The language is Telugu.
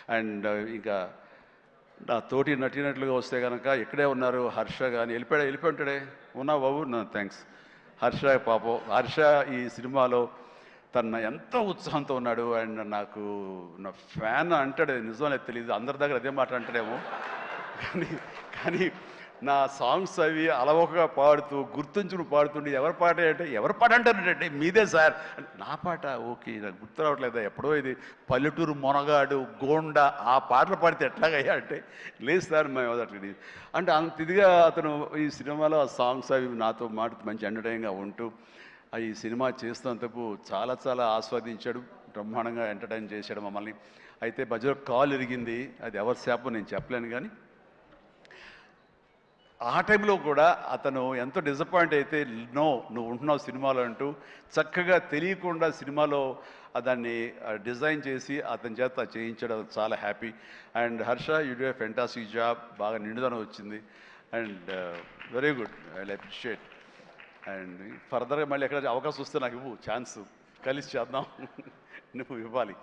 అండ్ ఇంకా నా తోటి నటినట్లుగా వస్తే కనుక ఇక్కడే ఉన్నారు హర్ష కానీ వెళ్ళిపోయి ఉంటాడే ఉన్నా బాబు థ్యాంక్స్ హర్ష పాపం హర్ష ఈ సినిమాలో తన ఎంతో ఉత్సాహంతో ఉన్నాడు అండ్ నాకు నా ఫ్యాన్ అంటాడు నిజమనే తెలియదు అందరి దగ్గర అదే మాట అంటాడేమో కానీ కానీ నా సాంగ్స్ అవి అలవోకగా పాడుతూ గుర్తుంచుకుని పాడుతుండే ఎవరి పాట అంటే ఎవరి పాట అంటారంటే మీదే సార్ నా పాట ఓకే నాకు గుర్తు రావట్లేదా ఎప్పుడో ఇది పల్లెటూరు మొనగాడు గోండా ఆ పాటలు పాడితే ఎట్లాగయ్యా అంటే లేదు సార్ మేము అట్లా అంటే అంత ఇదిగా అతను ఈ సినిమాలో ఆ సాంగ్స్ అవి నాతో మాట మంచి ఎంటర్టైన్గా ఉంటూ ఈ సినిమా చేస్తున్నందుకు చాలా చాలా ఆస్వాదించాడు బ్రహ్మాండంగా ఎంటర్టైన్ చేశాడు మమ్మల్ని అయితే మధ్యలో కాల్ ఇరిగింది అది ఎవరి శాపం నేను చెప్పలేను కానీ ఆ టైంలో కూడా అతను ఎంతో డిసప్పాయింట్ అయితే నో నువ్వు ఉంటున్నావు సినిమాలో అంటూ చక్కగా తెలియకుండా సినిమాలో దాన్ని డిజైన్ చేసి అతని చేత చేయించడం చాలా happy and Harsha you do a fantastic job బాగా నిండుదనం వచ్చింది and very good I appreciate and ఫర్దర్గా మళ్ళీ ఎక్కడ అవకాశం వస్తే నాకు ఇవ్వు ఛాన్స్ కలిసి చేద్దాం నువ్వు ఇవ్వాలి